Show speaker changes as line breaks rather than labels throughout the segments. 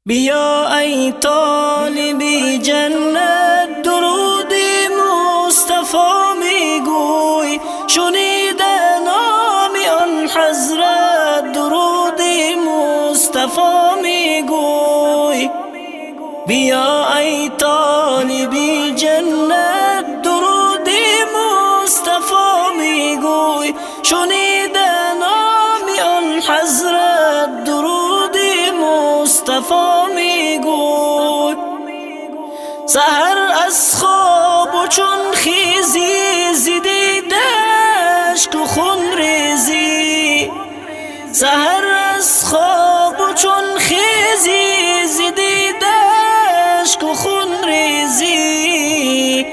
بیا ای طالبی جنت درود مصطفی میگوی، شنیده نام آن حضرت درود مصطفی میگوی. بیا ای طالبی جنت درود مصطفی میگوی، شنیده نام آن حضرت درود مصطفی میگوی. سحر از خواب و چون خیزی زدیدش تو خون ریزی، سحر از خواب و چون خیزی زدیدش تو خون ریزی.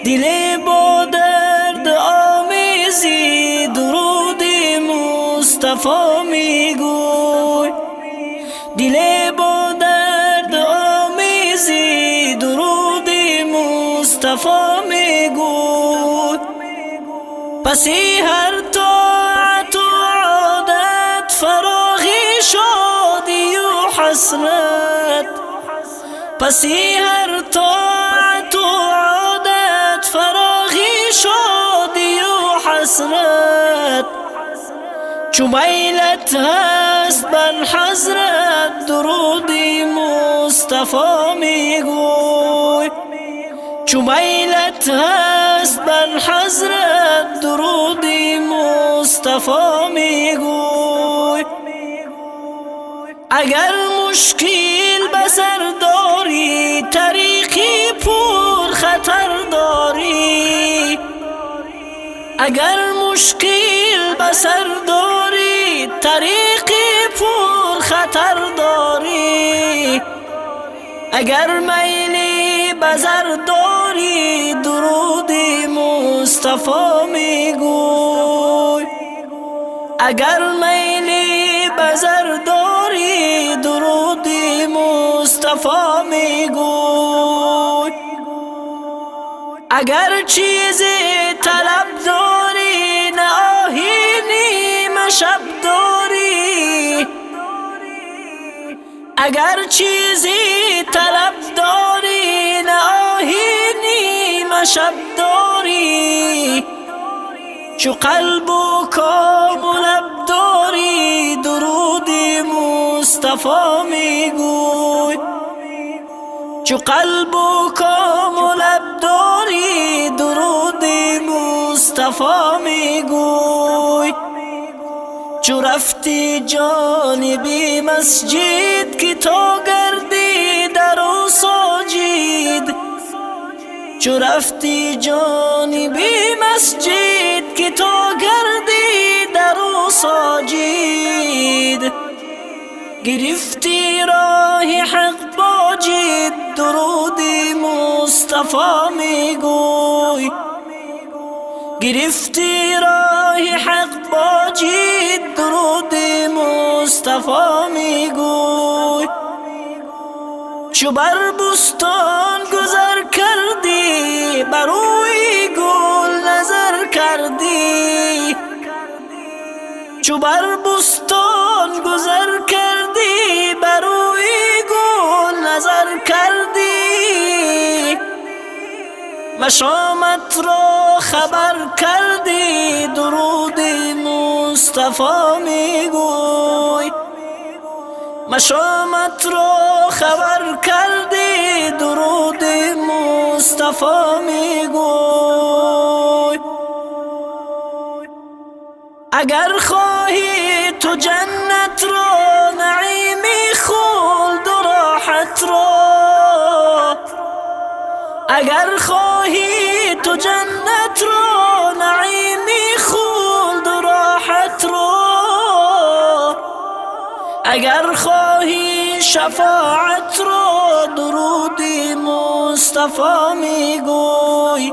دل با درد آمیزی درود مصطفی میگوی، دل با درد آمیزی درود مصطفی میگوی. پسی هر طاعت و عادت فراغی شادی و حسرت، پسی هر طاعت و عادت فراغی شادی و حسرت. چو میلت هست بر حضرت درود مصطفی میگوی، چو میلت هست بر حضرت درود مصطفی میگوی. اگر مشکل بسر داری طریقی پر خطر داری، اگر مشکل بسر داری طریقی پر خطر داری، اگر میلی بزر داری درود مصطفی میگوی، اگر میلی بزر داری درود مصطفی میگوی. اگر چیزی طلب داری نه آهینی مشب داری، اگر چیزی طلب داری نه آهینی مشب داری، چو قلب و کام و لب داری درود مصطفی میگوی، چو قلب و کام و لب داری درود مصطفی میگوی. چو رفتی جانبی مسجد که تا گردی در و ساجد، چو رفتی جانبی مسجد که تا گردی در و ساجد، گرفتی راه حق با جد درود مصطفی میگوی، گرفتی راه حق با جد درود مصطفی میگوی. چو بر بستان گذر کردی بر روی گل نظر کردی، چو بر بستان گذر کردی بر روی گل نظر کردی، مشامت را خبر کردی درود مصطفی میگوی، مشامت را خبر کردی درود مصطفی میگوی. اگر خواهی تو جنت را نعیمی خلد و راحت را، اگر خواهی تو جنت را نعیمی خلد و راحت را، اگر خواهی شفاعت را درود مصطفی میگوی،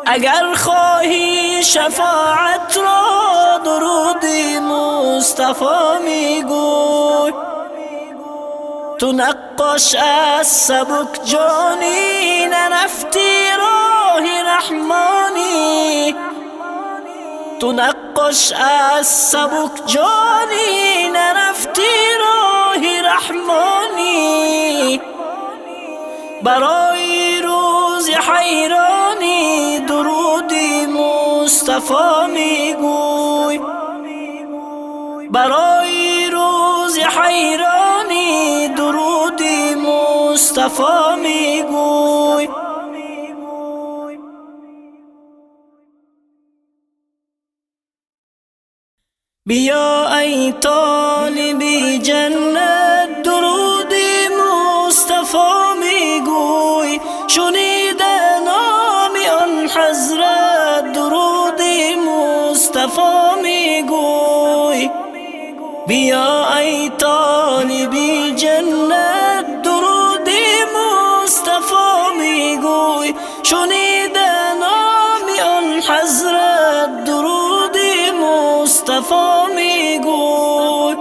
اگر خواهی شفاعت را درود مصطفی میگوی. تو نقاش از سبک جانی نرفتی راه رحمانی، تو نقاش از سبک جانی نرفتی راه رحمانی. برای روز حیرانی درودی مصطفی میگوی، برای روز حیرانی درودی مصطفی میگوی. بیا ای طالبی جنت درودی مصطفی میگوی، شنیده نام آن حضرت درودی مصطفی میگوی. بیا ای طالبی جنت درودی مصطفی میگوی، شنیده نام آن حضرت درودی مصطفی میگوی.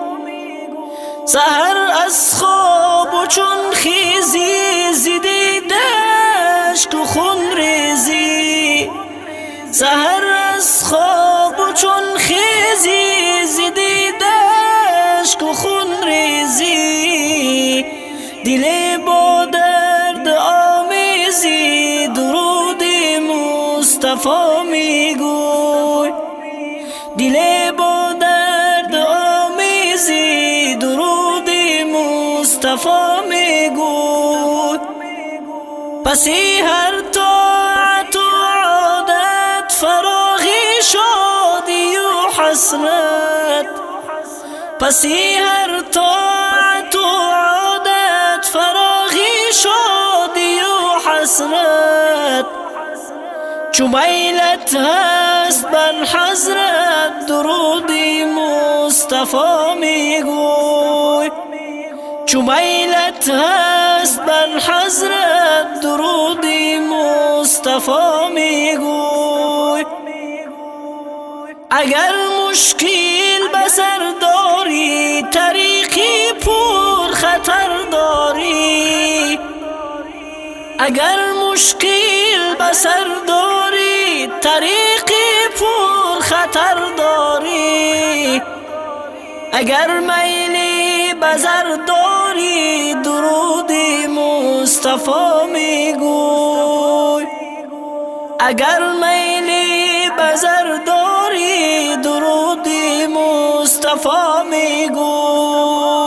سحر از خواب و چون خیزی زدیدش تو خون ریزی، سحر از خواب و چون خیزی زدیدش تو خون ریزی، دل با درد آمیزی درودی مصطفی میگوی، دل با درد آمیزی درودی مصطفی میگوی. پسی هر طاعت و عادت فراغی شادی و حسرت، پسی هر طاعت و عادت فراغی شادی و حسرت، چو میلت هست بر حضرت درودی مصطفی میگوی، چو میلت هست بر حضرت درودی مصطفی میگوی. اگر مشکل بسر داری طریقی پر خطر داری، اگر مشکل بسر داری طریقی پر خطر داری، اگر میلی بزر داری درودی مصطفی میگوی، اگر میلی بزر داری درودی مصطفی میگوی.